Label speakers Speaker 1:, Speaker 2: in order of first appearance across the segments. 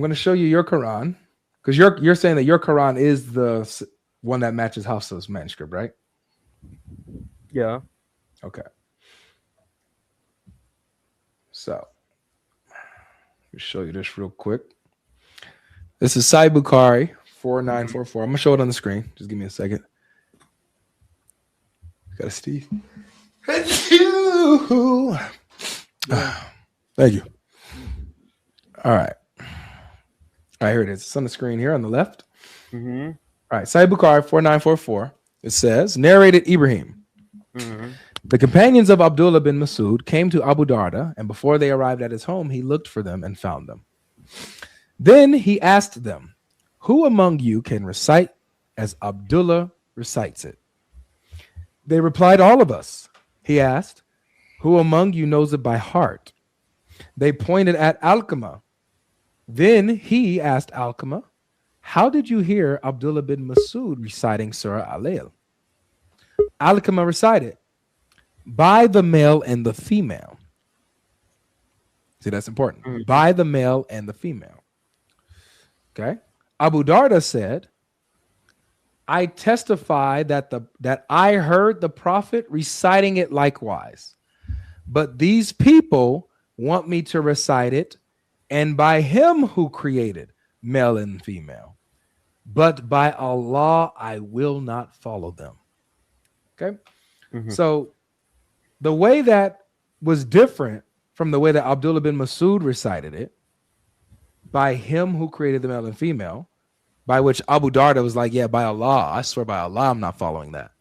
Speaker 1: I'm going to show you your Quran because you're saying that your Quran is the one that matches Hafsa's manuscript, right?
Speaker 2: Yeah.
Speaker 1: Okay. So let me show you this real quick. This is Sahih Bukhari 4944. I'm going to show it on the screen. Just give me a second. Got a Steve. Thank you. Thank you. All right. All right, here it is. It's on the screen here on the left.
Speaker 2: Mm-hmm.
Speaker 1: All right, Sahih Bukhari 4944. It says, narrated Ibrahim.
Speaker 2: Mm-hmm.
Speaker 1: The companions of Abdullah bin Masud came to Abu Darda, and before they arrived at his home, he looked for them and found them. Then he asked them, who among you can recite as Abdullah recites it? They replied, all of us. He asked, who among you knows it by heart? They pointed at Alqamah. Then he asked Alqamah, how did you hear Abdullah bin Masud reciting Surah Al-Layl? Alqamah recited, by the male and the female. See, that's important.
Speaker 2: Mm-hmm.
Speaker 1: By the male and the female. Okay. Abu Darda said, I testify that I heard the Prophet reciting it likewise. But these people want me to recite it, and by him who created male and female. But by Allah, I will not follow them. Okay.
Speaker 2: Mm-hmm.
Speaker 1: So the way that was different from the way that Abdullah bin Masud recited it, by him who created the male and female, by which Abu Darda was like, yeah, by Allah, I swear by Allah, I'm not following that,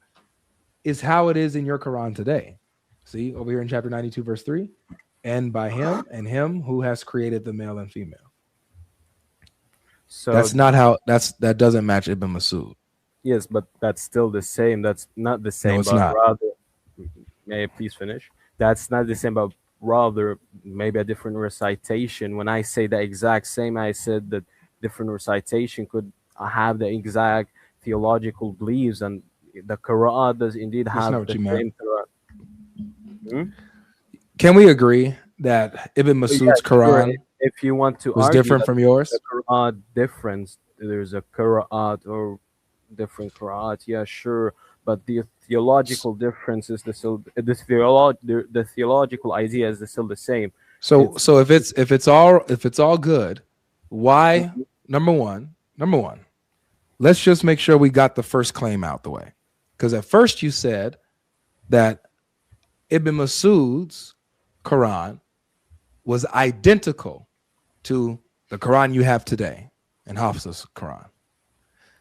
Speaker 1: is how it is in your Quran today. See, over here in chapter 92, verse 3, and by him and him who has created the male and female. So that's not how, that doesn't match Ibn Masud.
Speaker 2: Yes, but that's still the same. That's not the same.
Speaker 1: No, it's
Speaker 2: but
Speaker 1: not.
Speaker 2: Rather, may I please finish? That's not the same, but rather maybe a different recitation. When I say the exact same, I said that different recitation could have the exact theological beliefs, and the Quran does indeed have the same Quran.
Speaker 1: Can we agree that Ibn Masud's Quran,
Speaker 2: if you want to,
Speaker 1: was different from yours?
Speaker 2: The Quran difference. There's a Quran or different Quran. Yeah, sure. But the theological difference is the theological idea is still the same.
Speaker 1: So if it's all good, why number one, let's just make sure we got the first claim out the way. Because at first you said that Ibn Masud's Quran was identical to the Quran you have today and Hafsa's Quran.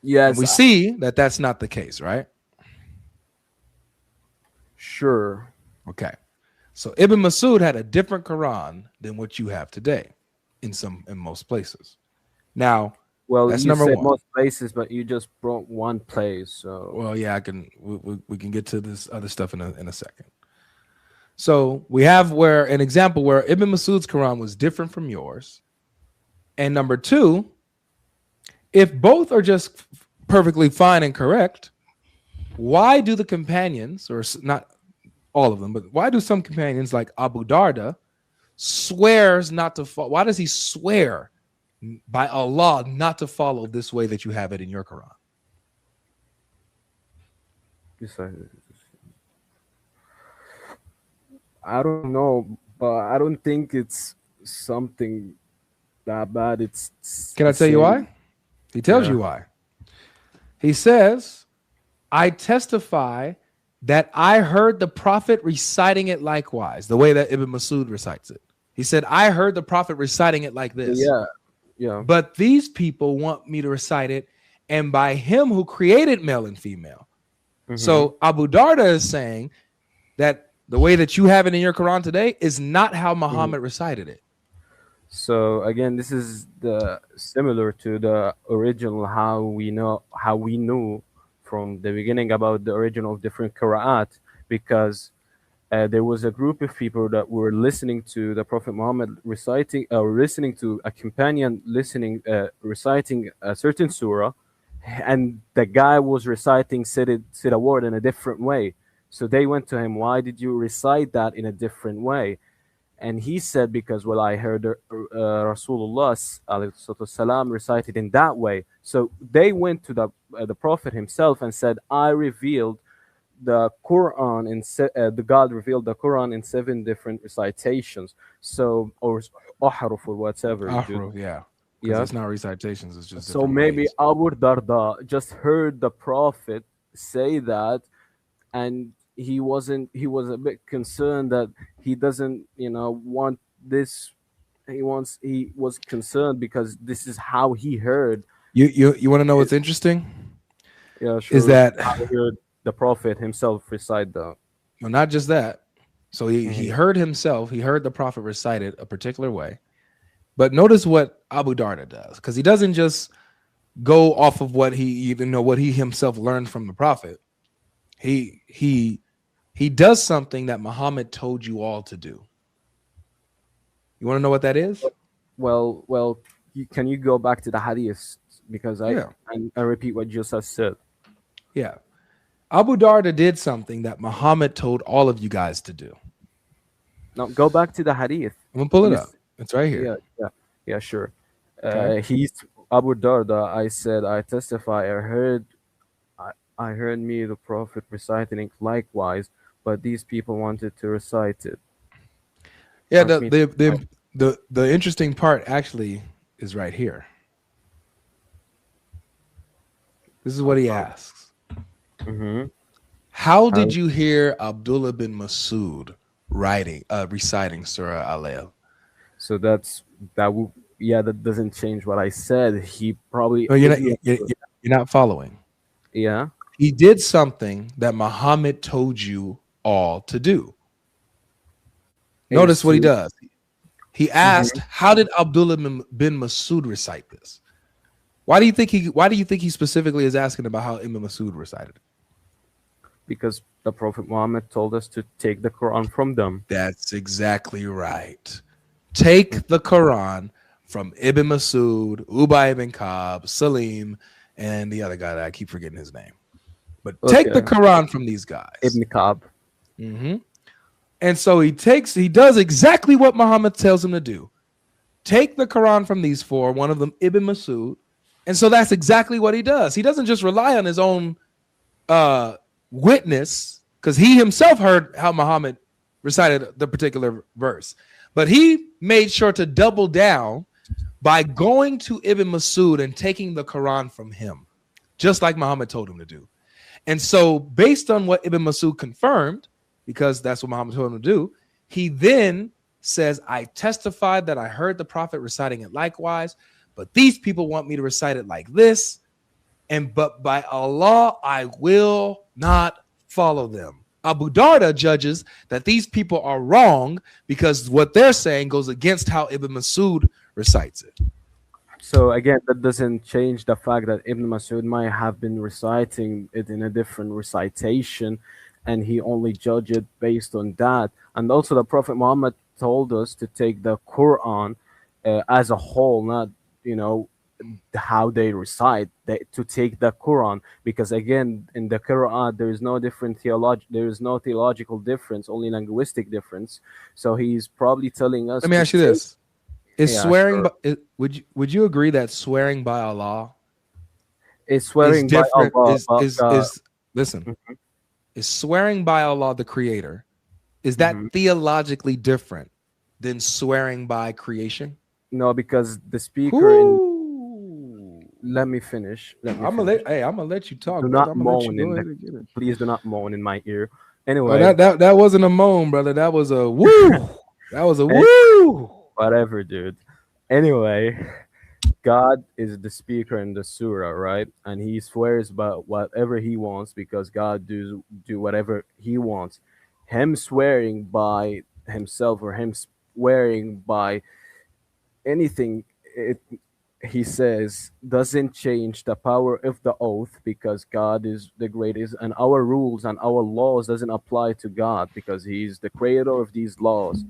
Speaker 2: Yes,
Speaker 1: and we see that that's not the case, right?
Speaker 2: Sure.
Speaker 1: Okay. So Ibn Masud had a different Quran than what you have today in most places. Now,
Speaker 2: well,
Speaker 1: that's
Speaker 2: you
Speaker 1: number
Speaker 2: said
Speaker 1: one.
Speaker 2: Most places, but you just brought one place. So
Speaker 1: well, yeah, we can get to this other stuff in a second. So we have an example where Ibn Masud's Quran was different from yours. And number two, if both are just perfectly fine and correct, why do the companions, or not all of them, but why do some companions like Abu Darda swears not to follow? Why does he swear by Allah not to follow this way that you have it in your Quran?
Speaker 2: I don't know, but I don't think it's something that bad.
Speaker 1: Can I tell you why? He tells you why. He says, I testify that I heard the Prophet reciting it likewise, the way that Ibn Masud recites it. He said, I heard the Prophet reciting it like this.
Speaker 2: Yeah.
Speaker 1: But these people want me to recite it, and by him who created male and female. Mm-hmm. So Abu Darda is saying that the way that you have it in your Quran today is not how Muhammad recited it.
Speaker 2: So again, this is similar to the original, how we knew from the beginning about the original of different Qura'at, because there was a group of people that were listening to the Prophet Muhammad reciting, listening to a companion reciting a certain surah, and the guy was reciting said a word in a different way. So they went to him, why did you recite that in a different way? And he said, because, well, I heard Rasulullah salam recited in that way. So they went to the Prophet himself and said, I revealed the Quran the God revealed the Quran in 7 different recitations. So, or ahruf or whatever, dude.
Speaker 1: Ahruf, yeah, because
Speaker 2: Yeah.
Speaker 1: it's not recitations; it's just
Speaker 2: So
Speaker 1: different
Speaker 2: maybe
Speaker 1: ways.
Speaker 2: Abu Darda just heard the Prophet say that, and he was a bit concerned that he doesn't, want this. He was concerned because this is how he heard.
Speaker 1: You want to know
Speaker 2: It-
Speaker 1: what's interesting?
Speaker 2: Yeah,
Speaker 1: Is
Speaker 2: sure.
Speaker 1: that
Speaker 2: How he heard the Prophet himself recite the.
Speaker 1: well, not just that. So he
Speaker 2: Mhm.
Speaker 1: heard himself. He heard the prophet recite it a particular way. But notice what Abu Darda does, because he doesn't just go off of what he even know what he himself learned from the prophet. He does something that Muhammad told you all to do. You want to know what that is?
Speaker 2: Well, can you go back to the hadith, because
Speaker 1: Yeah,
Speaker 2: I repeat what you just said.
Speaker 1: yeah. Abu Darda did something that Muhammad told all of you guys to do.
Speaker 2: Now go back to the hadith.
Speaker 1: I'm gonna pull it up.
Speaker 2: Listen,
Speaker 1: It's right here.
Speaker 2: yeah, yeah, yeah, sure.
Speaker 1: Okay.
Speaker 2: He's Abu Darda. I said, I testify. I heard me the Prophet reciting it likewise, but these people wanted to recite it.
Speaker 1: Yeah.
Speaker 2: Want me to recite?
Speaker 1: The interesting part actually is right here. This is what he asks.
Speaker 2: Mm-hmm.
Speaker 1: How
Speaker 2: How?
Speaker 1: did you hear Abdullah bin Masud reciting Surah Al?
Speaker 2: So that would, yeah, that doesn't change what I said. He probably
Speaker 1: No,
Speaker 2: Ibn.
Speaker 1: you're not following.
Speaker 2: Yeah.
Speaker 1: He did something that Muhammad told you all to do.
Speaker 2: Is
Speaker 1: Notice what he
Speaker 2: to.
Speaker 1: does. He asked,
Speaker 2: Mhm.
Speaker 1: "How did Abdullah bin Masud recite this?" Why do you think he specifically is asking about how Ibn Masud recited it?
Speaker 2: Because the Prophet Muhammad told us to take the Quran from them.
Speaker 1: That's exactly right. Take the Quran from Ibn Masud, Ubay ibn Ka'b, Salim, and the other guy that I keep forgetting his name. But take the
Speaker 2: Okay.
Speaker 1: Quran from these guys.
Speaker 2: Ibn Ka'b.
Speaker 1: hmm And so he does exactly what Muhammad tells him to do. Take the Quran from these four, one of them Ibn Masud. And so that's exactly what he does. He doesn't just rely on his own uh, witness, because he himself heard how Muhammad recited the particular verse. But he made sure to double down by going to Ibn Masud and taking the Quran from him, just like Muhammad told him to do. And so, based on what Ibn Masud confirmed, because that's what Muhammad told him to do, he then says, I testified that I heard the Prophet reciting it likewise, but these people want me to recite it like this. But by Allah, I will not follow them. Abu Darda judges that these people are wrong because what they're saying goes against how Ibn Masud recites it.
Speaker 2: So again, that doesn't change the fact that Ibn Masud might have been reciting it in a different recitation, and he only judged it based on that. And also, the Prophet Muhammad told us to take the Quran as a whole, not, you know how they recite, to take the Quran, because again, in the Quran there is no theological difference, only linguistic difference. So he's probably telling us
Speaker 1: Let me
Speaker 2: to
Speaker 1: ask you
Speaker 2: take.
Speaker 1: this. Is
Speaker 2: Yeah,
Speaker 1: swearing
Speaker 2: sure.
Speaker 1: by, would you agree that swearing by Allah
Speaker 2: Is
Speaker 1: is
Speaker 2: swearing by
Speaker 1: different
Speaker 2: Allah, but
Speaker 1: is listen, is swearing by Allah the creator, is that
Speaker 2: mhm.
Speaker 1: theologically different than swearing by creation?
Speaker 2: No, because the speaker in.
Speaker 1: Whoo.
Speaker 2: Let me finish. Let me
Speaker 1: I'm gonna
Speaker 2: finish.
Speaker 1: let you talk,
Speaker 2: Do
Speaker 1: brother.
Speaker 2: not
Speaker 1: I'm gonna let you
Speaker 2: moan
Speaker 1: go
Speaker 2: in the.
Speaker 1: ahead and get it.
Speaker 2: Please do not moan in my ear.
Speaker 1: Oh,
Speaker 2: Anyway,
Speaker 1: that wasn't a moan, brother. That was a woo. That was a
Speaker 2: eh,
Speaker 1: woo.
Speaker 2: whatever, dude. Anyway, God is the speaker in the surah, right? And he swears by whatever he wants, because God do whatever he wants. Him swearing by himself, or him swearing by anything, he says, doesn't change the power of the oath, because God is the greatest, and our rules and our laws doesn't apply to God because he's the creator of these laws.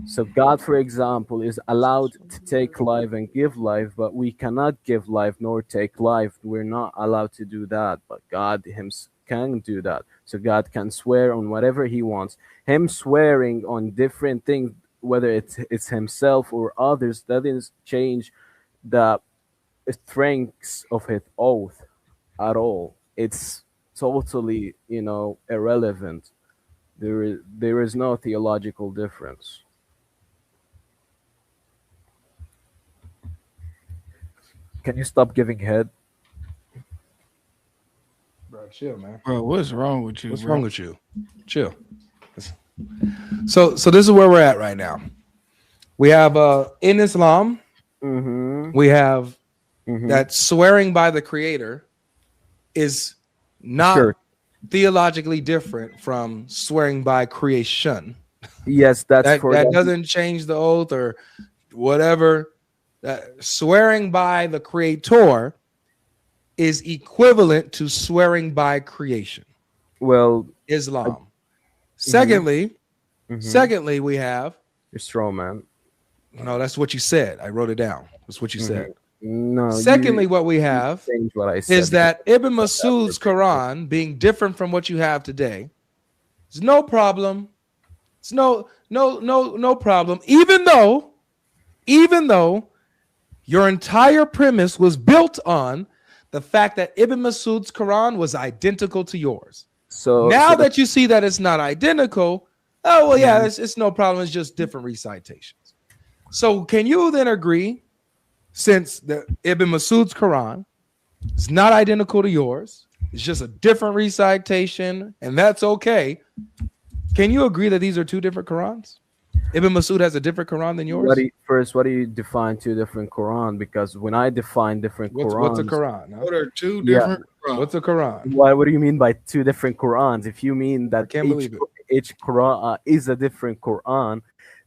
Speaker 2: So God, for example, is allowed to take life and give life, but we cannot give life nor take life. We're not allowed to do that, but God himself can do that. So God can swear on whatever he wants. Him swearing on different things whether it's himself or others, doesn't change the strengths of his oath at all. It's totally, irrelevant. There is no theological difference. Can you stop giving head?
Speaker 1: Bro, chill, man.
Speaker 3: Bro, what's wrong with you?
Speaker 1: What's
Speaker 3: bro?
Speaker 1: wrong with you? Chill. So this is where we're at right now. We have in Islam,
Speaker 2: Mm-hmm.
Speaker 1: we have
Speaker 2: Mm-hmm.
Speaker 1: that swearing by the Creator is not
Speaker 2: Sure.
Speaker 1: theologically different from swearing by creation.
Speaker 2: Yes, that's
Speaker 1: That
Speaker 2: for
Speaker 1: that
Speaker 2: the
Speaker 1: doesn't change the oath or whatever. Swearing by the Creator is equivalent to swearing by creation.
Speaker 2: well.
Speaker 1: Islam. Secondly,
Speaker 2: Mhm.
Speaker 1: secondly, we have
Speaker 2: You're strong, man.
Speaker 1: no. That's what you said. I wrote it down. That's what you said.
Speaker 2: No.
Speaker 1: Secondly,
Speaker 2: you
Speaker 1: what we have
Speaker 2: change what I said
Speaker 1: is that Ibn Masud's Quran being different from what you have today is no problem. It's no problem. Even though your entire premise was built on the fact that Ibn Masud's Quran was identical to yours.
Speaker 2: So
Speaker 1: Now
Speaker 2: so
Speaker 1: that you see that it's not identical, oh well, yeah, it's no problem. It's just different recitations. So can you then agree, since the Ibn Masud's Quran is not identical to yours, it's just a different recitation, and that's okay? Can you agree that these are two different Qurans? Ibn Masud has a different Quran than yours.
Speaker 2: what do you define two different Quran? Because when I define different
Speaker 1: What's
Speaker 2: Qurans,
Speaker 1: a Quran? Huh?
Speaker 3: What are two
Speaker 2: Yeah.
Speaker 3: different?
Speaker 1: What's a Quran?
Speaker 2: what do you mean by two different Qurans? If you mean that
Speaker 1: can't believe it.
Speaker 2: each Quran is a different Quran,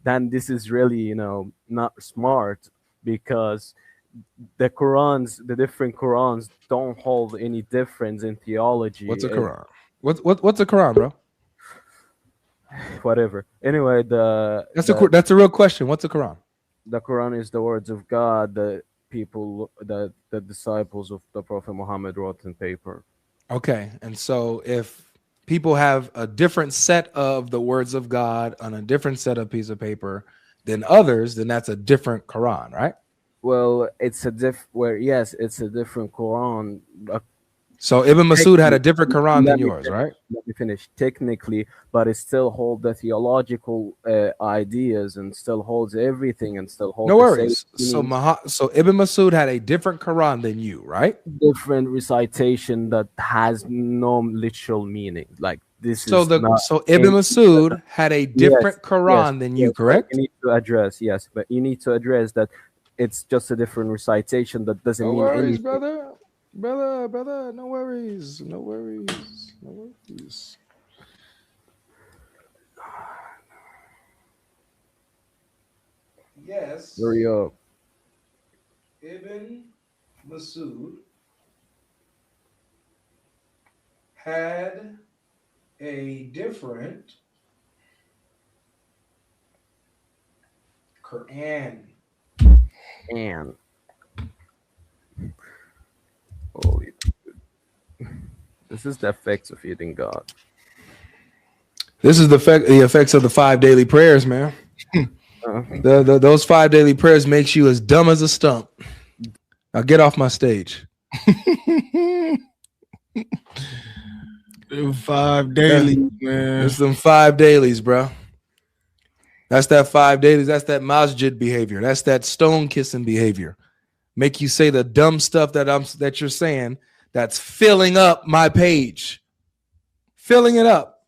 Speaker 2: then this is really, not smart, because the different Qurans don't hold any difference in theology.
Speaker 1: What's a Quran? What's a Quran, bro?
Speaker 2: Whatever. Anyway,
Speaker 1: That's a real question. What's a Quran?
Speaker 2: the Quran is the words of God that the disciples of the Prophet Muhammad wrote in paper.
Speaker 1: Okay, and so if people have a different set of the words of God on a different set of piece of paper than others, then that's a different Quran, right?
Speaker 2: Well, it's a different Quran.
Speaker 1: So Ibn Masud had a different Quran
Speaker 2: Let
Speaker 1: than
Speaker 2: me
Speaker 1: yours,
Speaker 2: finish.
Speaker 1: right?
Speaker 2: Let me finish. Technically, but it still holds the theological ideas, and still holds everything, and still holds
Speaker 1: No
Speaker 2: the
Speaker 1: worries.
Speaker 2: same
Speaker 1: So Ibn Masud had a different Quran than you, right?
Speaker 2: different recitation that has no literal meaning. Like this
Speaker 1: So
Speaker 2: is not.
Speaker 1: so Ibn Masud had a different Quran than you,
Speaker 2: yes, but
Speaker 1: correct?
Speaker 2: You need to address, yes, but you need to address that it's just a different recitation that doesn't
Speaker 1: No
Speaker 2: mean
Speaker 1: worries,
Speaker 2: anything.
Speaker 1: brother. Brother, no worries. No worries. Yes.
Speaker 2: Hurry up.
Speaker 1: Ibn Masud had a different Quran.
Speaker 2: And holy, this is the effects of eating God.
Speaker 1: This is the effects of the 5 daily prayers, man. Those 5 daily prayers makes you as dumb as a stump. Now get off my stage.
Speaker 3: 5 daily, man.
Speaker 1: It's them 5 dailies, bro. That's that 5 dailies. That's that masjid behavior. That's that stone kissing behavior. Make you say the dumb stuff that you're saying. That's filling up my page. Filling it up.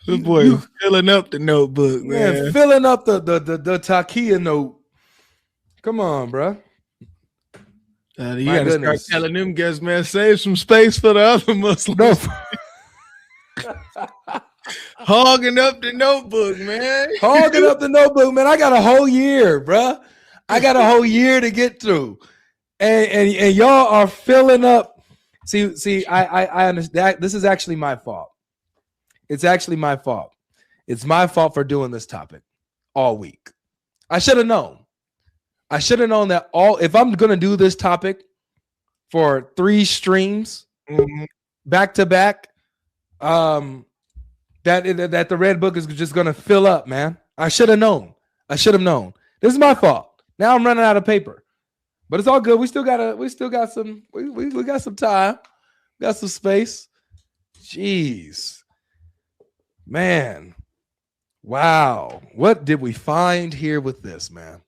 Speaker 3: The boy filling up the notebook, man.
Speaker 1: Man, filling up the takia note. Come on, bro.
Speaker 3: You
Speaker 1: My
Speaker 3: gotta
Speaker 1: goodness.
Speaker 3: start telling them guys, man, save some space for the other Muslims.
Speaker 1: No.
Speaker 3: Hogging up the notebook, man.
Speaker 1: Hogging up the notebook, man. I got a whole year, bro. I got a whole year to get through, and y'all are filling up. See, I understand. This is actually my fault. It's actually my fault. It's my fault for doing this topic all week. I should have known. I should have known that if I'm gonna do this topic for 3 streams back to back, that the red book is just gonna fill up, man. I should have known. This is my fault. Now I'm running out of paper. But it's all good. We still got some time. Got some space. Jeez. Man. Wow. What did we find here with this, man?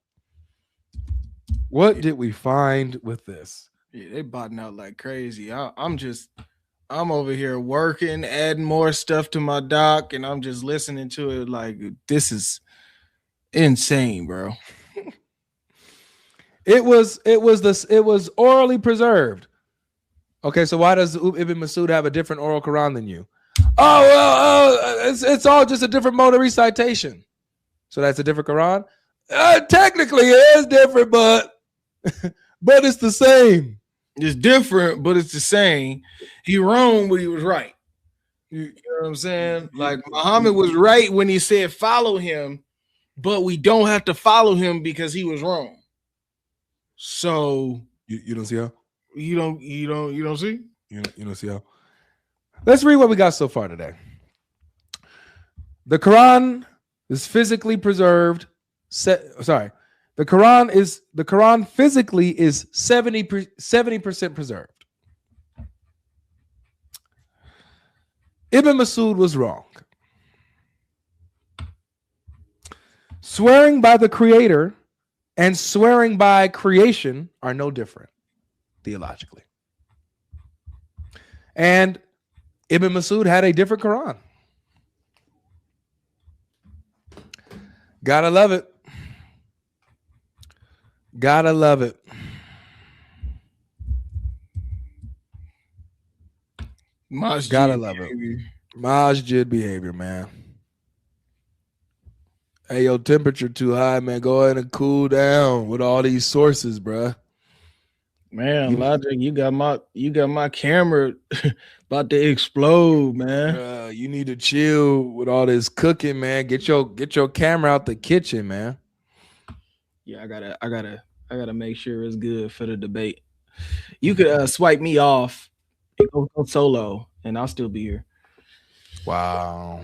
Speaker 1: What did we find with this?
Speaker 3: Yeah, they botting out like crazy. I'm over here working, adding more stuff to my doc, and I'm just listening to it like this is insane, bro.
Speaker 1: It was orally preserved. Okay, so why does Ibn Masud have a different oral Quran than you? Oh well, it's all just a different mode of recitation. So that's a different Quran. Technically, it is different, but it's the same.
Speaker 3: It's different, but it's the same. He wrong, but he was right. You know what I'm saying? Like Muhammad was right when he said follow him, but we don't have to follow him because he was wrong. So
Speaker 1: you don't see how?
Speaker 3: You don't see?
Speaker 1: You don't see how? Let's read what we got so far today. The Quran is physically preserved. The Quran physically is 70% preserved. Ibn Masud was wrong. Swearing by the Creator and swearing by creation are no different theologically. And Ibn Masud had a different Quran. Gotta love it. Gotta love it. Gotta love it. Masjid behavior, man. Hey, your temperature too high, man. Go ahead and cool down with all these sources, bruh.
Speaker 3: Man, Logic, you got my camera about to explode, man.
Speaker 1: You need to chill with all this cooking, man. Get your camera out the kitchen, man.
Speaker 3: Yeah, I gotta make sure it's good for the debate. You could swipe me off and go solo, and I'll still be here.
Speaker 1: Wow.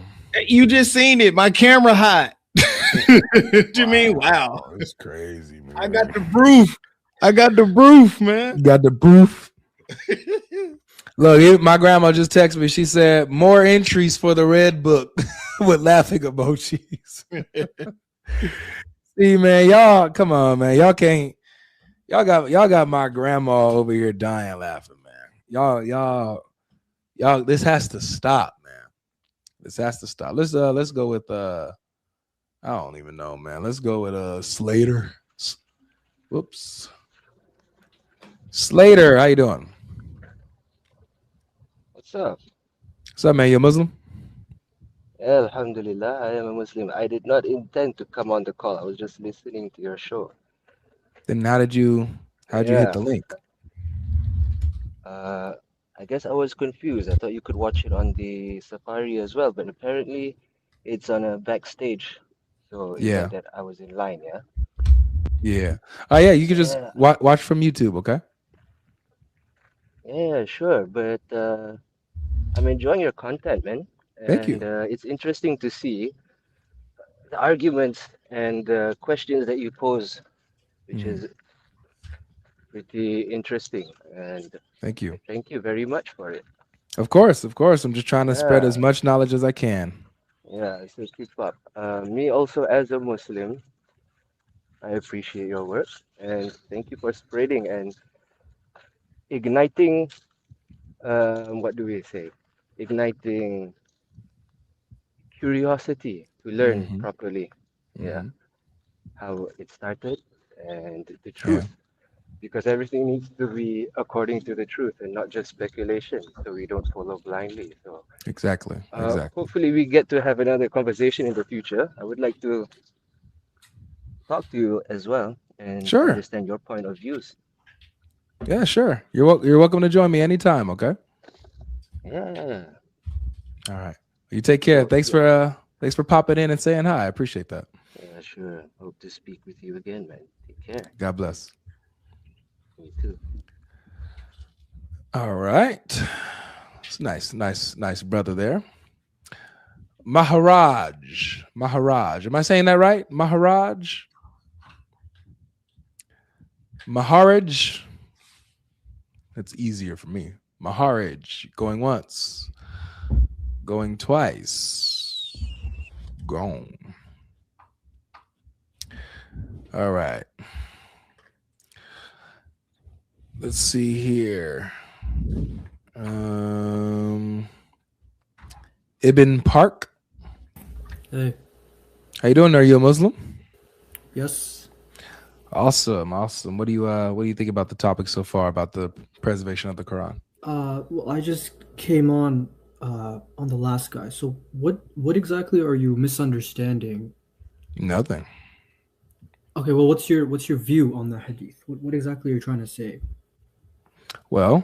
Speaker 3: You just seen it. My camera hot. What you mean? Wow.
Speaker 1: It's crazy, man.
Speaker 3: I got the proof. Man.
Speaker 1: You got the proof. Look, my grandma just texted me. She said, more entries for the red book with laughing emojis. See, man, y'all, come on, man. Y'all got my grandma over here dying laughing, man. Y'all, this has to stop, man. This has to stop. Let's go with I don't even know, man. Let's go with Slater. Whoops. Slater, how you doing?
Speaker 4: What's up?
Speaker 1: What's up, man? You a Muslim?
Speaker 4: Yeah, Alhamdulillah, I am a Muslim. I did not intend to come on the call. I was just listening to your show.
Speaker 1: Then how'd you hit the link?
Speaker 4: I guess I was confused. I thought you could watch it on the Safari as well, but apparently it's on a backstage. So it
Speaker 1: Yeah.
Speaker 4: said that I was in line, yeah?
Speaker 1: Yeah. Oh, yeah. You can just
Speaker 4: Yeah.
Speaker 1: watch from YouTube, okay?
Speaker 4: Yeah, sure. But I'm enjoying your content, man.
Speaker 1: Thank you.
Speaker 4: And it's interesting to see the arguments and the questions that you pose, which is pretty interesting. And
Speaker 1: Thank you.
Speaker 4: thank you very much for it.
Speaker 1: Of course. I'm just trying to spread
Speaker 4: Yeah.
Speaker 1: as much knowledge as I can.
Speaker 4: Yeah, so keep up. Me also as a Muslim, I appreciate your work and thank you for spreading and igniting, what do we say? Igniting curiosity to learn properly. Yeah, how it started and the truth. Because everything needs to be according to the truth and not just speculation, so we don't follow blindly. So
Speaker 1: Exactly.
Speaker 4: hopefully we get to have another conversation in the future. I would like to talk to you as well and
Speaker 1: Sure.
Speaker 4: understand your point of views.
Speaker 1: Yeah, sure. You're welcome to join me anytime, okay?
Speaker 4: Yeah.
Speaker 1: All right. You take care. Thanks for popping in and saying hi. I appreciate that.
Speaker 4: Yeah, sure. Hope to speak with you again, man. Take care.
Speaker 1: God bless.
Speaker 4: Me too.
Speaker 1: All right. It's nice brother there. Maharaj. Maharaj. Am I saying that right? Maharaj? Maharaj. That's easier for me. Maharaj. Going once. Going twice. Gone. All right. Let's see here. Ibn Park.
Speaker 5: Hey.
Speaker 1: How you doing? Are you a Muslim?
Speaker 5: Yes.
Speaker 1: Awesome. What do you think about the topic so far about the preservation of the Quran?
Speaker 5: Well, I just came on the last guy. So what exactly are you misunderstanding?
Speaker 1: Nothing.
Speaker 5: Okay, well, what's your view on the hadith? What exactly are you trying to say?
Speaker 1: Well,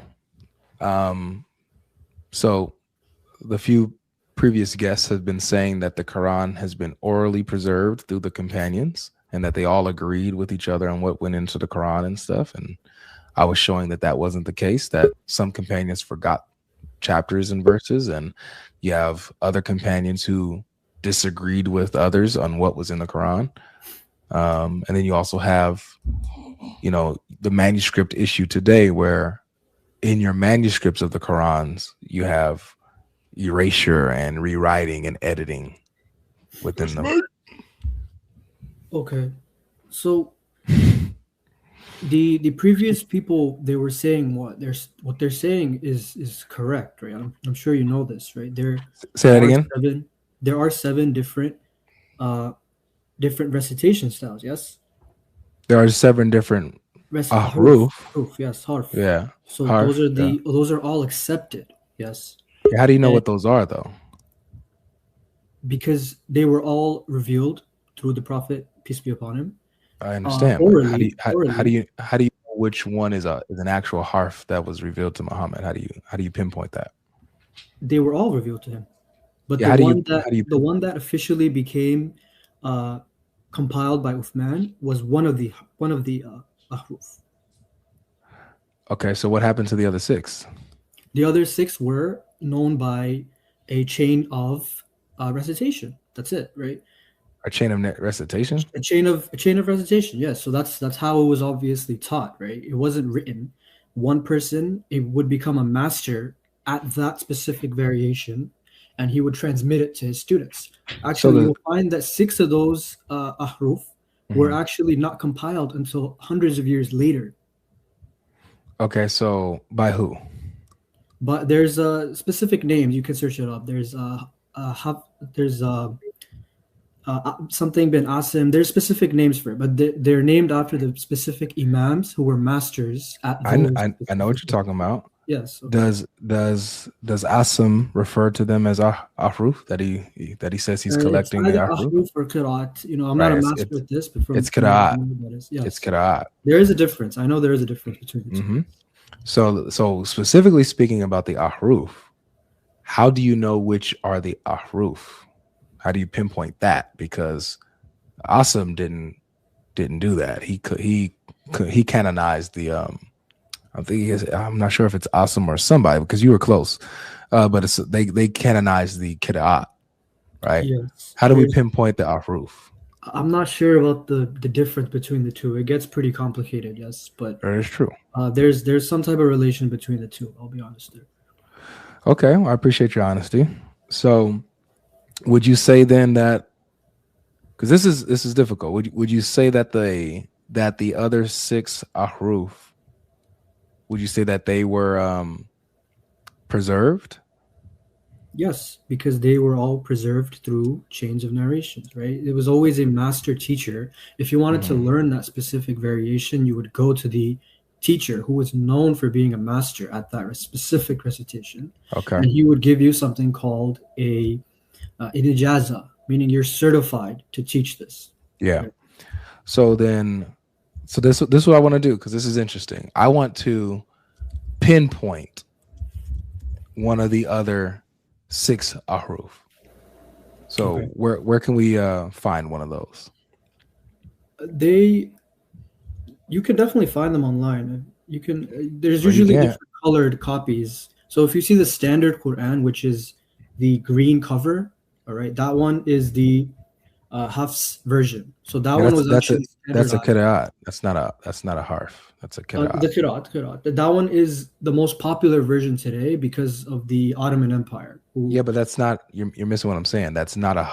Speaker 1: so the few previous guests have been saying that the Quran has been orally preserved through the companions and that they all agreed with each other on what went into the Quran and stuff. And I was showing that that wasn't the case, that some companions forgot chapters and verses, and you have other companions who disagreed with others on what was in the Quran. And then you also have, the manuscript issue today, where in your manuscripts of the Qurans, you have erasure and rewriting and editing within them.
Speaker 5: Okay, so the previous people, they were saying what they're saying is correct, right? I'm sure you know this, right?
Speaker 1: Say that again.
Speaker 5: There are 7 different recitation styles. Yes,
Speaker 1: there are 7 different
Speaker 5: harf. Yes, harf.
Speaker 1: Yeah.
Speaker 5: So
Speaker 1: harf,
Speaker 5: those are all accepted. Yes.
Speaker 1: How do you know what those are, though?
Speaker 5: Because they were all revealed through the Prophet, peace be upon him.
Speaker 1: I understand.
Speaker 5: Orally,
Speaker 1: how do you know which one is an actual harf that was revealed to Muhammad? How do you pinpoint that?
Speaker 5: They were all revealed to him, but the one that officially became compiled by Uthman was one of the ahruf.
Speaker 1: Okay, so what happened to the other 6?
Speaker 5: The other 6 were known by a chain of recitation. That's it, right?
Speaker 1: A chain of recitation.
Speaker 5: A chain of recitation. Yes. So that's how it was obviously taught, right? It wasn't written. One person, it would become a master at that specific variation, and he would transmit it to his students. Actually, you'll find that 6 of those ahruf were actually not compiled until hundreds of years later.
Speaker 1: Okay, so by who?
Speaker 5: But there's specific names. You can search it up. There's something bin Asim. There's specific names for it, but they're named after the specific imams who were masters at those.
Speaker 1: I know what you're talking about.
Speaker 5: Yes.
Speaker 1: Okay. Does Asim refer to them as ahruf, that he says he's collecting the
Speaker 5: ahruf or qira'at? I'm not a master at this, but
Speaker 1: it's qira'at.
Speaker 5: Yes.
Speaker 1: It's qira'at.
Speaker 5: There is a difference. I know there is a difference between the two.
Speaker 1: So specifically speaking about the ahruf, how do you know which are the ahruf? How do you pinpoint that? Because Asim didn't do that. He canonized the I'm not sure if it's Asim or somebody, because you were close, but they canonized the qira'at, right?
Speaker 5: Yes.
Speaker 1: How do we pinpoint the ahruf?
Speaker 5: I'm not sure about the difference between the two. It gets pretty complicated, yes, but
Speaker 1: that is true.
Speaker 5: There's some type of relation between the two. I'll be honest there.
Speaker 1: Okay, well, I appreciate your honesty. So, would you say then that, because this is difficult, would you say that the other 6 ahruf, would you say that they were preserved?
Speaker 5: Yes, because they were all preserved through chains of narrations, right? It was always a master teacher. If you wanted to learn that specific variation, you would go to the teacher who was known for being a master at that specific recitation.
Speaker 1: Okay.
Speaker 5: And he would give you something called an ijaza, meaning you're certified to teach this.
Speaker 1: Yeah.
Speaker 5: Right?
Speaker 1: So this is what I want to do, because this is interesting. I want to pinpoint one of the other 6 ahruf. So
Speaker 5: okay.
Speaker 1: where can we find one of those?
Speaker 5: You can definitely find them online. You can. There's usually different colored copies. So if you see the standard Quran, which is the green cover, All right, that one is the Hafs version. So that
Speaker 1: Yeah,
Speaker 5: one was
Speaker 1: that's
Speaker 5: actually
Speaker 1: a
Speaker 5: standardized.
Speaker 1: qira'at. That's not a harf. That's a qira'at.
Speaker 5: The Qira'at. That one is the most popular version today because of the Ottoman Empire.
Speaker 1: Yeah, but that's not. You're missing what I'm saying. That's not a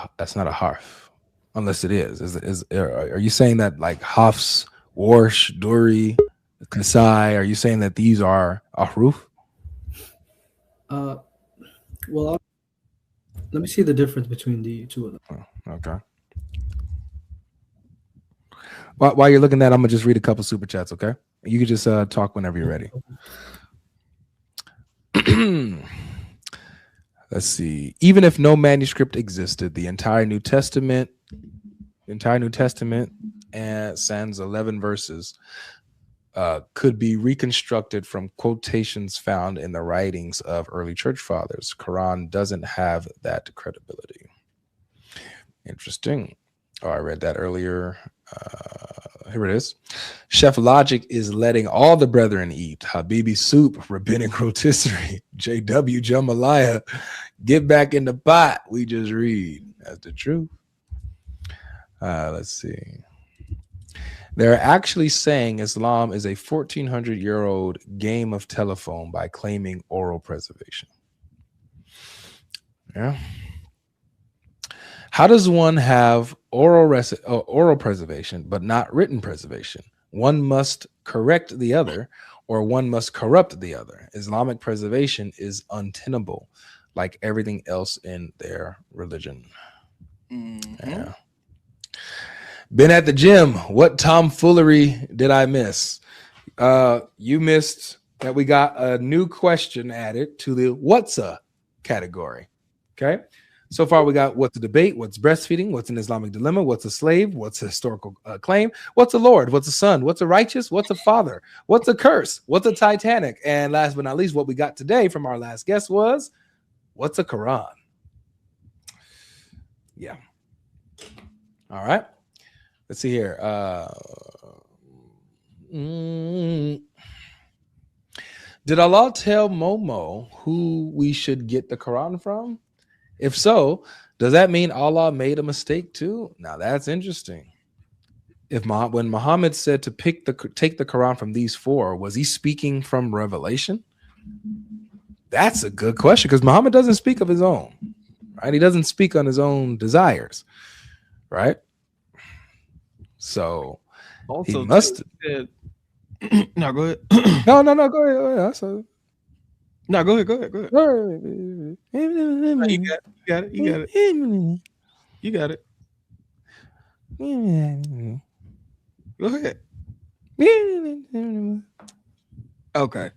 Speaker 1: harf, unless it is. Are you saying that like Hafs, Warsh, Duri, Kasai? Are you saying that these are ahruf?
Speaker 5: Well, let me see the difference between the two of them.
Speaker 1: Oh, okay. While you're looking at that, I'm gonna just read a couple super chats. Okay, you can just talk whenever you're ready. Let's see. Even if no manuscript existed, the entire New Testament, and sans 11 verses, could be reconstructed from quotations found in the writings of early church fathers. Quran doesn't have that credibility. Interesting. Oh, I read that earlier. Here it is. Chef Logic is letting all the brethren eat. Habibi Soup, Rabbinic Rotisserie, JW Jamaliah, get back in the pot. We just read. That's the truth. Let's see. They're actually saying Islam is a 1400-year-old game of telephone by claiming oral preservation. Yeah. How does one have oral preservation but not written preservation? One must correct the other, or one must corrupt the other. Islamic preservation is untenable, like everything else in their religion. Mm-hmm. Yeah. Been at the gym. What tomfoolery did I miss? You missed that we got a new question added to the what's a category. Okay. So far, we got what's a debate, what's breastfeeding, what's an Islamic dilemma, what's a slave, what's a historical claim, what's a Lord, what's a son, what's a righteous, what's a father, what's a curse, what's a Titanic, and last but not least, what we got today from our last guest was what's a Quran. Yeah. All right. Let's see here. Did Allah tell Momo who we should get the Quran from? If so, does that mean Allah made a mistake too? Now that's interesting. When Muhammad said to take the Quran from these four, was he speaking from revelation? That's a good question, because Muhammad doesn't speak of his own, right? He doesn't speak on his own desires, right? So also he must.
Speaker 3: No, go ahead.
Speaker 1: no, go ahead.
Speaker 3: No, go ahead. You got it. Go ahead. Okay.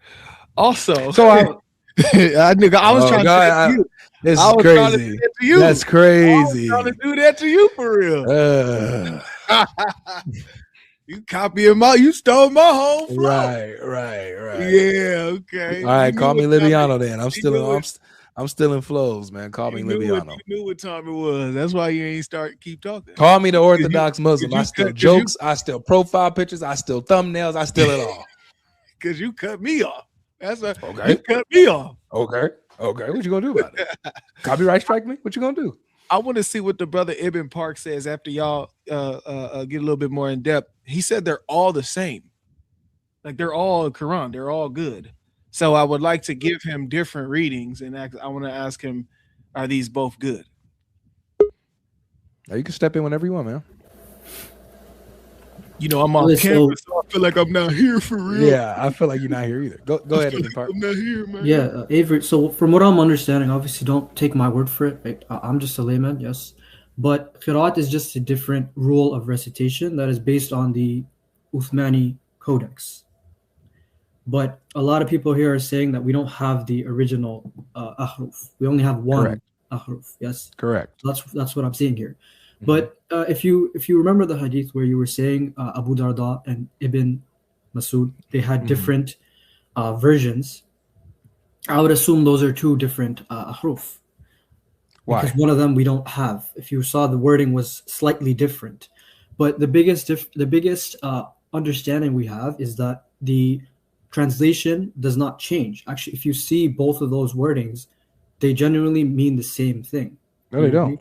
Speaker 3: Also,
Speaker 1: so I
Speaker 3: was trying to do
Speaker 1: this is crazy. That's crazy.
Speaker 3: I was trying to do that to you for real. You copying you stole my whole flow.
Speaker 1: Right.
Speaker 3: Yeah, okay.
Speaker 1: All right, call me Libiano then. I'm still in flows, man. Call me Libiano.
Speaker 3: You knew what time it was. That's why you ain't keep talking.
Speaker 1: Call me the Orthodox Muslim. I still jokes, I still profile pictures, I still thumbnails, I still it all.
Speaker 3: Because you cut me off. That's
Speaker 1: okay.
Speaker 3: You cut me off.
Speaker 1: Okay. What you gonna do about it? Copyright strike me? What you gonna do?
Speaker 3: I want to see what the brother Ibn Park says after y'all get a little bit more in depth. He said they're all the same. Like they're all Quran. They're all good. So I would like to give him different readings, and I want to ask him, are these both good?
Speaker 1: Now you can step in whenever you want, man.
Speaker 3: You know, I'm on camera, so I feel like I'm not here for real.
Speaker 1: Yeah, I feel like you're not here either. Go ahead, Ibn Park.
Speaker 3: I'm not here, man.
Speaker 5: Yeah, Avery. So from what I'm understanding, obviously don't take my word for it. Right? I'm just a layman, yes. But Qira'at is just a different rule of recitation that is based on the Uthmani Codex. But a lot of people here are saying that we don't have the original ahruf. We only have one ahruf. Yes,
Speaker 1: correct.
Speaker 5: That's what I'm saying here. Mm-hmm. But if you remember the hadith where you were saying Abu Darda and Ibn Masud, they had different versions. I would assume those are two different ahruf.
Speaker 1: Why?
Speaker 5: Because one of them we don't have. If you saw, the wording was slightly different. But the biggest understanding we have is that the translation does not change. Actually, if you see both of those wordings, they genuinely mean the same thing.
Speaker 1: No, they don't.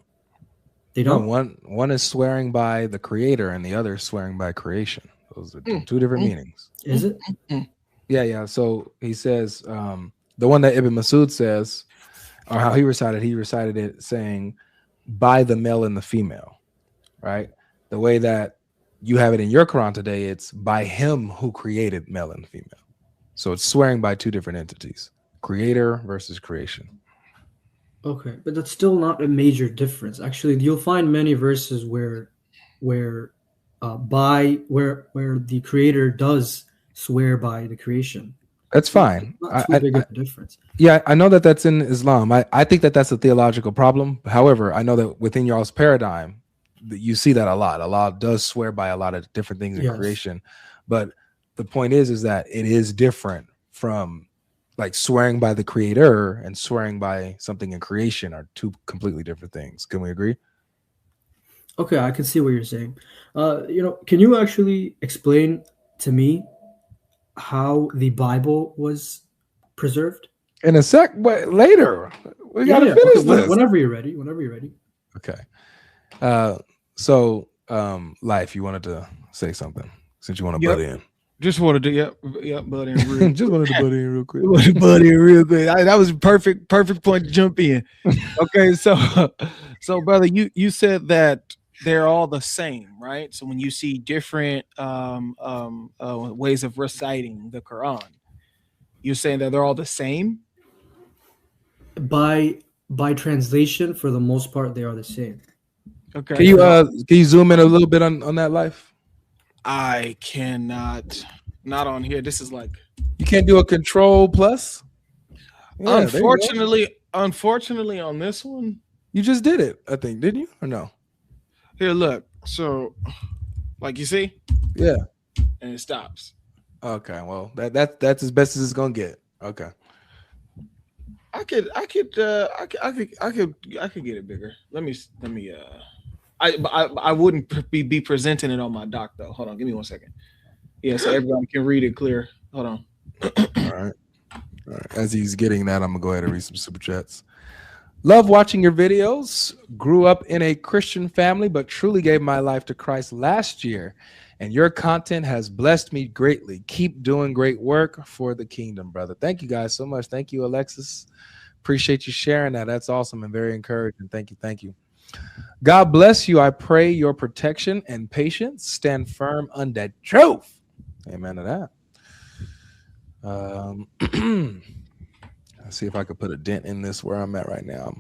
Speaker 5: They
Speaker 1: No,
Speaker 5: don't.
Speaker 1: one is swearing by the creator and the other is swearing by creation. Those are two different meanings.
Speaker 5: Is it?
Speaker 1: Yeah. So he says the one that Ibn Masud says, or how he recited it saying by the male and the female, right? The way that you have it in your Quran today, it's by him who created male and female. So it's swearing by two different entities, creator versus creation.
Speaker 5: Okay, but that's still not a major difference. Actually, you'll find many verses where the creator does swear by the creation.
Speaker 1: That's fine.
Speaker 5: Not too big of a difference.
Speaker 1: Yeah, I know that that's in Islam. I think that that's a theological problem. However, I know that within y'all's paradigm, you see that a lot. Allah does swear by a lot of different things in creation. But the point is that it is different from like swearing by the creator and swearing by something in creation are two completely different things. Can we agree?
Speaker 5: Okay, I can see what you're saying. Can you actually explain to me how the Bible was preserved?
Speaker 1: In a sec, but later. We gotta finish this.
Speaker 5: Whenever you're ready.
Speaker 1: Okay. Life, you wanted to say something since you want to butt in.
Speaker 3: Just wanted to, butt in.
Speaker 1: Just wanted to butt in real quick.
Speaker 3: That was a perfect point to jump in. Okay, so brother, you said that they're all the same, right? So when you see different ways of reciting the Quran, you're saying that they're all the same?
Speaker 5: By translation, for the most part, they are the same.
Speaker 3: Okay.
Speaker 1: Can you zoom in a little bit on that, Life?
Speaker 3: I cannot. Not on here. This is like
Speaker 1: you can't do a control plus.
Speaker 3: Yeah, unfortunately, on this one,
Speaker 1: you just did it. I think, didn't you, or no?
Speaker 3: Here, look. So, like you see,
Speaker 1: yeah,
Speaker 3: and it stops.
Speaker 1: Okay, well, that's as best as it's gonna get. Okay.
Speaker 3: I could get it bigger. Let me. I wouldn't be presenting it on my doc though. Hold on, give me 1 second. Yeah, so everybody can read it clear. Hold on.
Speaker 1: All right. As he's getting that, I'm gonna go ahead and read some super chats. Love watching your videos. Grew up in a Christian family, but truly gave my life to Christ last year. And your content has blessed me greatly. Keep doing great work for the kingdom, brother. Thank you guys so much. Thank you, Alexis. Appreciate you sharing that. That's awesome and very encouraging. Thank you. God bless you. I pray your protection and patience stand firm under truth. Amen to that. Let's see if I could put a dent in this where I'm at right now.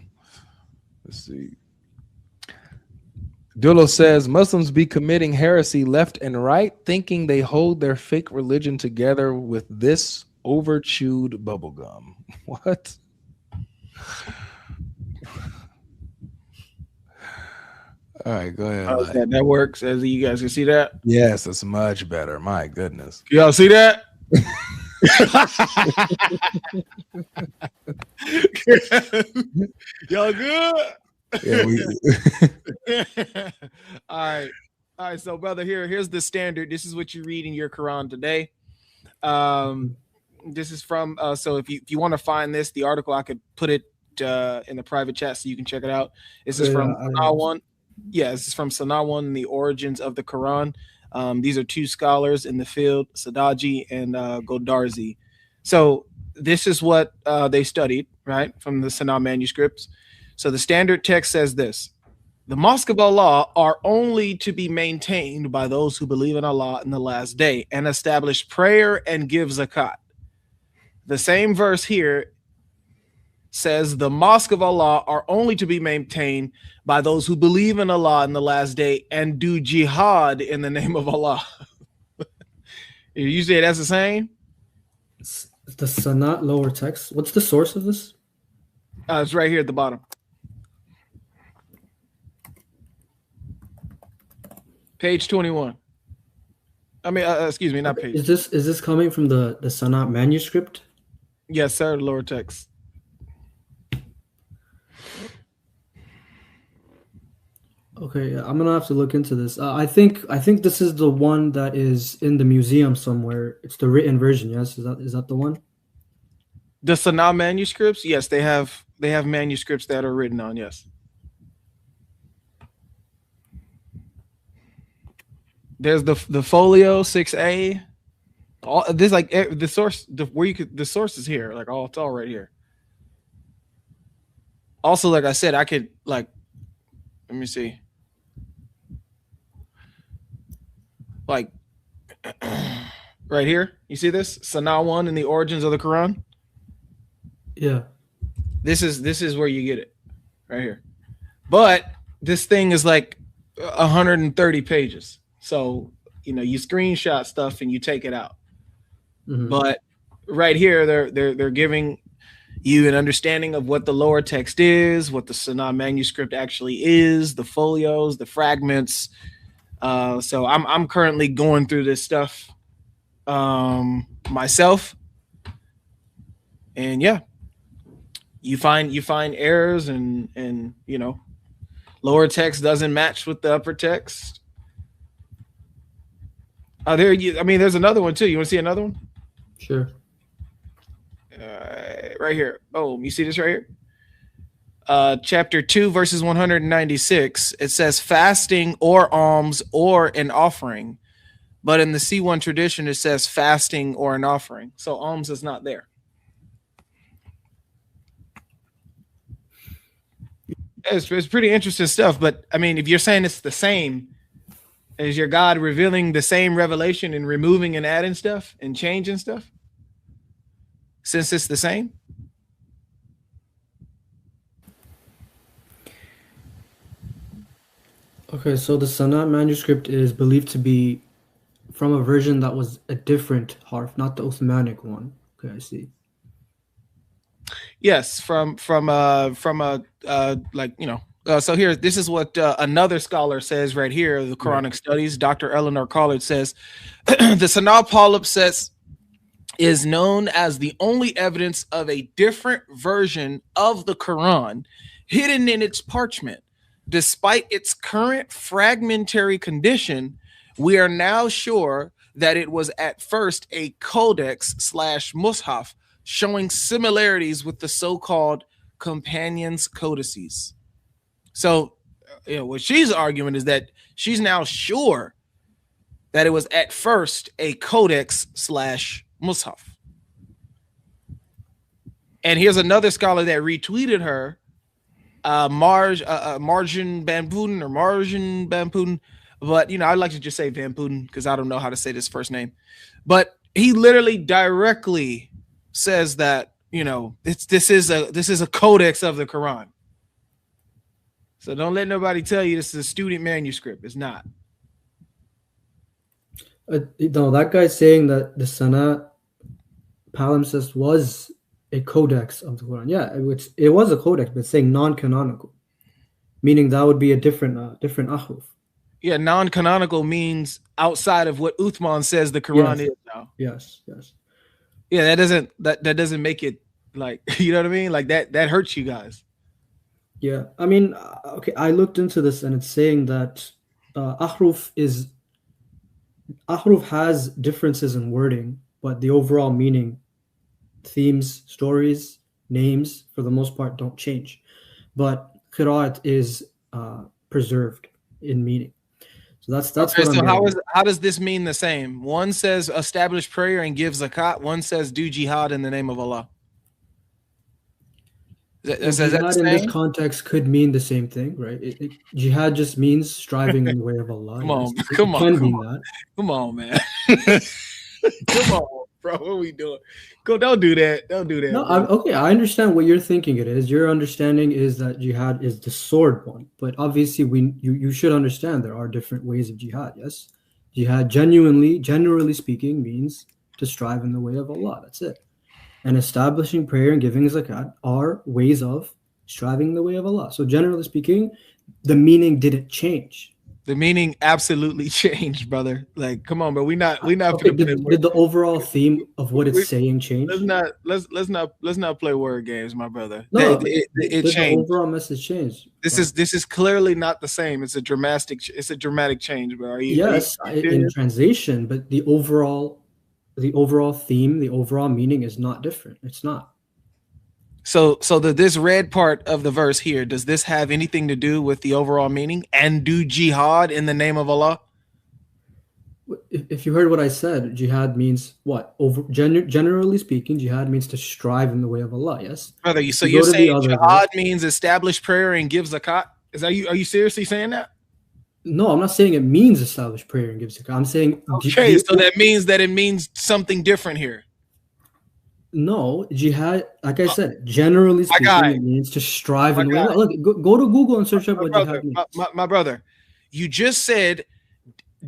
Speaker 1: Let's see. Dulo says Muslims be committing heresy left and right, thinking they hold their fake religion together with this over-chewed bubblegum. What? All right, go ahead.
Speaker 3: That works. As you guys can see that?
Speaker 1: Yes, it's much better. My goodness.
Speaker 3: Y'all see that? Y'all good?
Speaker 1: Yeah,
Speaker 3: All right. So, brother, here's the standard. This is what you read in your Quran today. This is from. So, if you want to find this, the article I could put it in the private chat so you can check it out. This is from Sanaa 1. Yeah, this is from Sanaa 1, The Origins of the Quran. These are two scholars in the field, Sadaji and Godarzi. So this is what they studied, right, from the Sanaa manuscripts. So the standard text says this: the Mosque of Allah are only to be maintained by those who believe in Allah in the last day and establish prayer and give zakat. The same verse here says the Mosque of Allah are only to be maintained by those who believe in Allah in the last day and do jihad in the name of Allah. You say that's the same?
Speaker 5: The Sanaa lower text. What's the source of this?
Speaker 3: It's right here at the bottom. Page 21. I mean, excuse me, not page.
Speaker 5: Is this coming from the Sanaa manuscript?
Speaker 3: Yes, sir. Lower text.
Speaker 5: Okay, I'm gonna have to look into this. I think this is the one that is in the museum somewhere. It's the written version. Yes, is that the one?
Speaker 3: The Sanaa manuscripts. Yes, they have manuscripts that are written on. Yes. There's the folio 6A. All this like the source where you could the source is here. Like it's all right here. Also, like I said, I could like let me see. Like right here, you see this Sanaa 1 in the origins of the Quran.
Speaker 5: Yeah.
Speaker 3: This is where you get it right here. But this thing is like 130 pages. So, you screenshot stuff and you take it out. Mm-hmm. But right here, they're giving you an understanding of what the lower text is, what the Sanaa manuscript actually is, the folios, the fragments. So I'm currently going through this stuff myself. And yeah, you find errors and lower text doesn't match with the upper text. There's another one too. You want to see another one?
Speaker 5: Sure.
Speaker 3: Right here. Oh, you see this right here? Chapter 2, verses 196. It says fasting or alms or an offering. But in the C1 tradition, it says fasting or an offering. So alms is not there. It's pretty interesting stuff. But I mean, if you're saying it's the same, is your God revealing the same revelation and removing and adding stuff and changing stuff? Since it's the same?
Speaker 5: Okay, so the Sanaa manuscript is believed to be from a version that was a different harf, not the Uthmanic one. Okay, I see.
Speaker 3: Yes, from a so here, this is what another scholar says right here, the Quranic Studies, Dr. Eleanor Collard says, the Sanaa palimpsest is known as the only evidence of a different version of the Quran hidden in its parchment. Despite its current fragmentary condition, we are now sure that it was at first a codex / mushaf, showing similarities with the so-called companions codices. So, what she's arguing is that she's now sure that it was at first a codex / mushaf. And here's another scholar that retweeted her, Marjan Bampoon, but I like to just say Van Putin because I don't know how to say this first name. But he literally directly says that this is a codex of the Quran. So don't let nobody tell you this is a student manuscript. It's not.
Speaker 5: No, that guy's saying that the Sanaa palimpsest was a codex of the Quran. Yeah, it was a codex, but saying non-canonical, meaning that would be a different ahruf.
Speaker 3: Yeah, non-canonical means outside of what Uthman says the Quran is now.
Speaker 5: Yes.
Speaker 3: Yeah, that doesn't make it like you know what I mean? Like that hurts you guys.
Speaker 5: Yeah, I mean, okay, I looked into this and it's saying that ahruf has differences in wording, but the overall meaning, themes, stories, names, for the most part, don't change. But qira'at is preserved in meaning. So that's
Speaker 3: okay,
Speaker 5: what
Speaker 3: so how does this mean the same? One says establish prayer and give zakat. One says do jihad in the name of Allah.
Speaker 5: Jihad in this context could mean the same thing, right? Jihad just means striving in the way of Allah.
Speaker 3: Come on, man. Come on, bro. What are we doing? Don't do that.
Speaker 5: No, okay. I understand what you're thinking it is. Your understanding is that jihad is the sword one, but obviously you should understand there are different ways of jihad. Yes, jihad generally speaking, means to strive in the way of Allah. That's it. And establishing prayer and giving zakat are ways of striving in the way of Allah. So generally speaking, the meaning didn't change.
Speaker 3: The meaning absolutely changed, brother. Like, come on, bro. We not.
Speaker 5: Okay, did the overall theme of what it's saying change?
Speaker 3: Let's not play word games, my brother.
Speaker 5: No,
Speaker 3: it changed.
Speaker 5: The overall message changed.
Speaker 3: This is clearly not the same. It's a dramatic change, bro.
Speaker 5: Yes, in translation, but the overall theme, the overall meaning is not different. It's not.
Speaker 3: So this red part of the verse here, does this have anything to do with the overall meaning? And do jihad in the name of Allah?
Speaker 5: If you heard what I said, jihad means what? Generally speaking, jihad means to strive in the way of Allah. Yes,
Speaker 3: Brother,
Speaker 5: if
Speaker 3: so
Speaker 5: you
Speaker 3: you're
Speaker 5: go to the
Speaker 3: saying
Speaker 5: other
Speaker 3: jihad
Speaker 5: verse,
Speaker 3: means establish prayer and give zakat? Are you seriously saying that?
Speaker 5: no, I'm not saying it means establish prayer and give zakat. I'm saying
Speaker 3: Okay, so that means that it means something different here.
Speaker 5: no, jihad, like I said, generally speaking, it means to strive in the way of Allah. Look, go to Google and search up what jihad means.
Speaker 3: My brother, you just said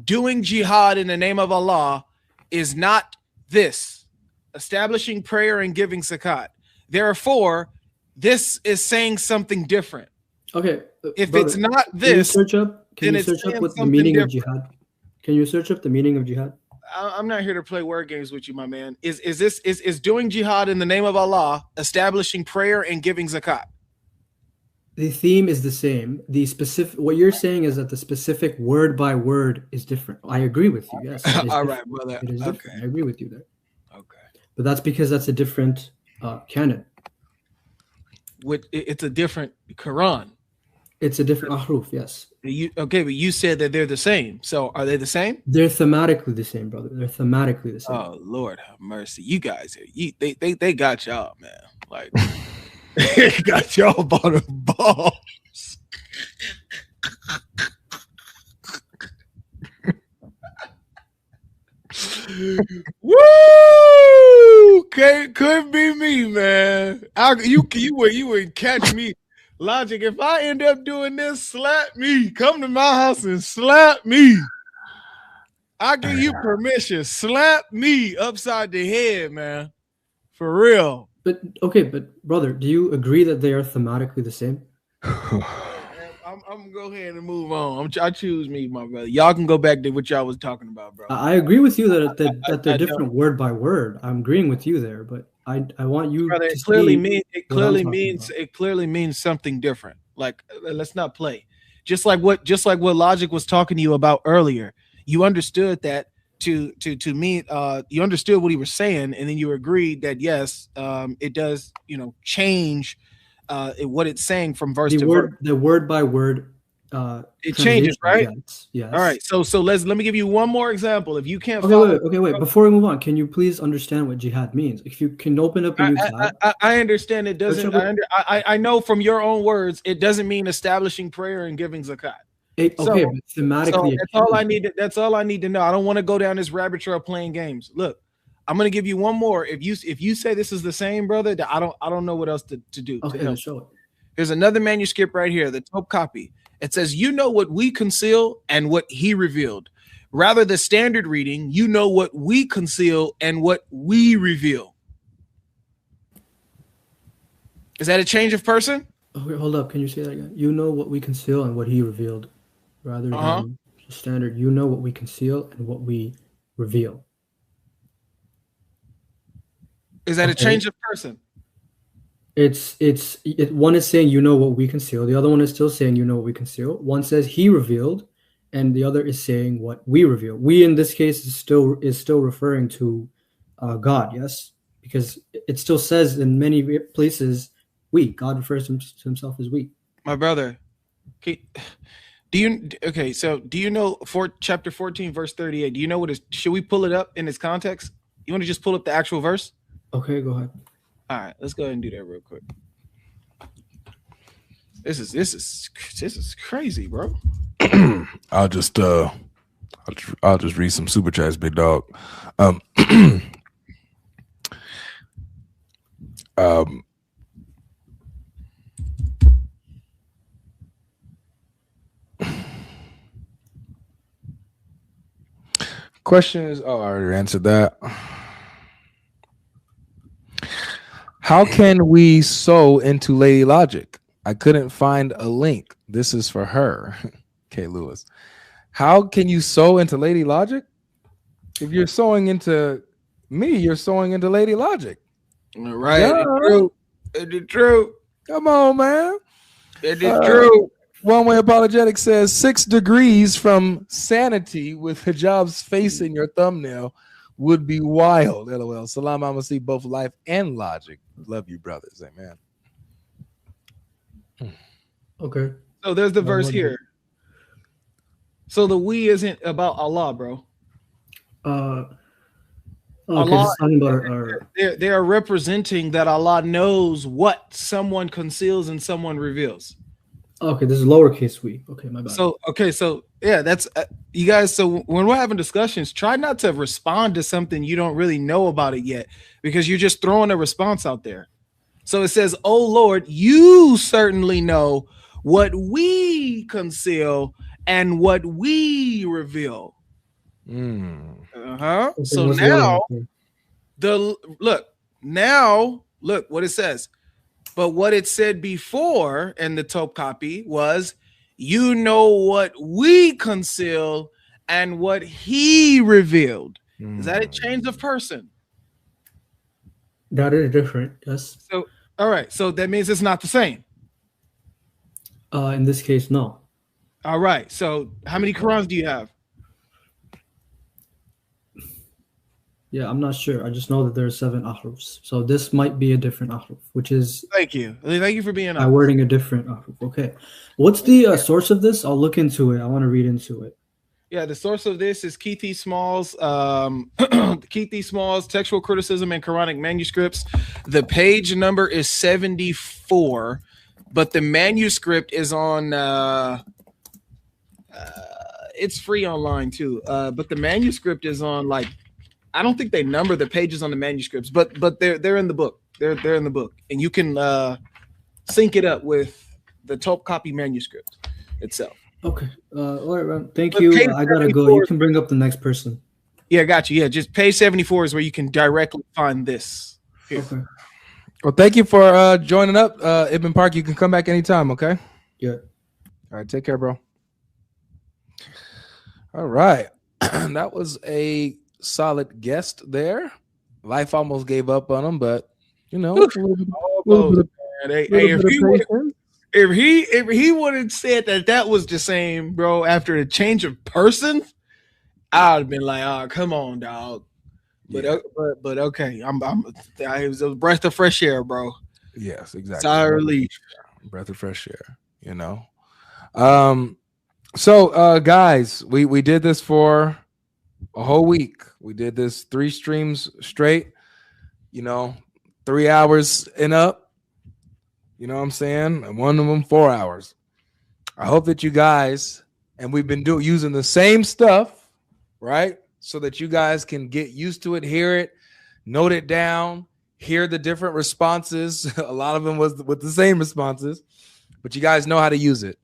Speaker 3: doing jihad in the name of Allah is not this, establishing prayer and giving zakat. Therefore, this is saying something different.
Speaker 5: Okay,
Speaker 3: if
Speaker 5: brother,
Speaker 3: it's not this,
Speaker 5: can you search up what the meaning of jihad? Can you search up the meaning of jihad?
Speaker 3: I'm not here to play word games with you, my man. Is doing jihad in the name of Allah establishing prayer and giving zakat?
Speaker 5: The theme is the same. The specific, what you're saying is that the specific word by word is different. I agree with you. Yes.
Speaker 3: All right, brother.
Speaker 5: It is different. I agree with you there.
Speaker 3: Okay.
Speaker 5: But that's because that's a different canon.
Speaker 3: It's a different Quran.
Speaker 5: It's a different ahruf, yes.
Speaker 3: But you said that they're the same. So are they the same?
Speaker 5: They're thematically the same, brother. They're thematically the same.
Speaker 3: Oh Lord have mercy. You guys, they got y'all, man. Like they got y'all by the balls. Woo! Could be me, man. You would catch me. Logic, if I end up doing this, slap me. Come to my house and slap me. I give you permission. Slap me upside the head, man. For real.
Speaker 5: But brother, do you agree that they are thematically the same?
Speaker 3: I'm gonna go ahead and move on. I choose me, my brother. Y'all can go back to what y'all was talking about, bro.
Speaker 5: I agree with you that they're different word by word. I'm agreeing with you there, but I want you
Speaker 3: brother,
Speaker 5: to
Speaker 3: it clearly means something different. Like, let's not play. Just like what Logic was talking to you about earlier. You understood that to me, you understood what he was saying, and then you agreed that yes, it does, change what it's saying from verse to verse.
Speaker 5: The word by word
Speaker 3: it changes, right?
Speaker 5: Yes.
Speaker 3: All right. So let me give you one more example. If you can't
Speaker 5: wait. Before we move on, can you please understand what jihad means? If you can open up a new tab.
Speaker 3: I understand it doesn't. I know from your own words, it doesn't mean establishing prayer and giving zakat.
Speaker 5: But thematically,
Speaker 3: that's all I need to know. I don't want to go down this rabbit trail playing games. Look, I'm gonna give you one more. If you say this is the same, brother, that I don't know what else to do.
Speaker 5: Okay, let's show it.
Speaker 3: There's another manuscript right here, the top copy. It says, "You know what we conceal and what he revealed." Rather, the standard reading, "You know what we conceal and what we reveal." Is that a change of person?
Speaker 5: Okay, hold up. Can you say that again? You know what we conceal and what he revealed. Rather than the standard, you know what we conceal and what we reveal.
Speaker 3: Is that a change of person?
Speaker 5: One is saying you know what we conceal. The other one is still saying you know what we conceal. One says he revealed, and the other is saying what we reveal. We in this case is still referring to God, yes, because it still says in many places we. God refers to himself as we.
Speaker 3: My brother, do you know chapter 14 verse 38? Do you know what is? Should we pull it up in its context? You want to just pull up the actual verse?
Speaker 5: Okay, go ahead.
Speaker 3: All right, let's go ahead and do that real quick. This is crazy, bro.
Speaker 1: I'll just read some super chats, big dog. Question is, I already answered that. How can we sew into Lady Logic? I couldn't find a link. This is for her. K. Lewis. How can you sew into Lady Logic? If you're sewing into me, you're sewing into Lady Logic.
Speaker 3: Right. Yeah. It's true.
Speaker 1: Come on, man.
Speaker 3: It is true.
Speaker 1: One Way Apologetics says 6 degrees from sanity with hijab's face in your thumbnail would be wild. LOL. Salam, I'm gonna see both life and logic. Love you, brothers. Amen.
Speaker 5: Okay.
Speaker 3: So there's the verse here. So the we isn't about Allah, bro.
Speaker 5: Okay,
Speaker 3: Allah,
Speaker 5: just talking about our
Speaker 3: they are representing that Allah knows what someone conceals and someone reveals.
Speaker 5: okay, this is lowercase we. Okay, my bad.
Speaker 3: So yeah, that's you guys. So when we're having discussions, try not to respond to something you don't really know about it yet, because you're just throwing a response out there. So it says, "Oh Lord, you certainly know what we conceal and what we reveal."
Speaker 1: Mm.
Speaker 5: Okay,
Speaker 3: So
Speaker 5: what's the other
Speaker 3: now
Speaker 5: one?
Speaker 3: look what it says. But what it said before in the top copy was, "You know what we conceal and what he revealed." Is that a change of person?
Speaker 5: That is different. Yes.
Speaker 3: So, all right. So that means it's not the same.
Speaker 5: In this case, no.
Speaker 3: All right. So how many Qurans do you have?
Speaker 5: Yeah, I'm not sure. I just know that there are 7 ahrufs. So this might be a different ahruf, which is
Speaker 3: Thank you. Thank you for being
Speaker 5: by
Speaker 3: honest.
Speaker 5: wording a different ahruf. Okay. What's the source of this? I'll look into it. I want to read into it.
Speaker 3: Yeah, the source of this is Keith E. Small's Keith E. Small's Textual Criticism and Quranic Manuscripts. The page number is 74, but the manuscript is on it's free online too. But the manuscript is on, like, I don't think they number the pages on the manuscripts, but they're in the book. They're in the book, and you can sync it up with the top copy manuscript itself.
Speaker 5: Okay. All right, man. Thank you. I gotta go. You can bring up the next person.
Speaker 3: Yeah, got you. Yeah, just page 74 is where you can directly find this. Here.
Speaker 5: Okay.
Speaker 1: Well, thank you for joining up, Ibn Park. You can come back anytime, okay?
Speaker 5: Yeah.
Speaker 1: All right, take care, bro. All right. That was a solid guest there. Life almost gave up on him, but you know,
Speaker 3: if he would have said that was the same, bro, after a change of person, I'd have been like, "Oh, come on, dog." But
Speaker 1: yeah.
Speaker 3: but okay, it was a breath of fresh air, bro.
Speaker 1: Yes, exactly.
Speaker 3: Sigh of relief.
Speaker 1: Breath of fresh air, you know. So guys, we did this for a whole week. We did this 3 streams straight, you know, 3 hours and up, you know what I'm saying? And one of them 4 hours. I hope that you guys, and we've been using the same stuff, right? So that you guys can get used to it, hear it, note it down, hear the different responses. A lot of them was with the same responses, but you guys know how to use it.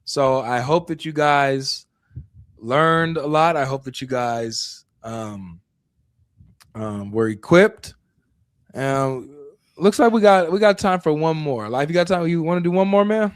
Speaker 1: So I hope that you guys learned a lot. I hope that you guys were equipped. Looks like we got time for one more. Life, you got time? You want to do one more, man?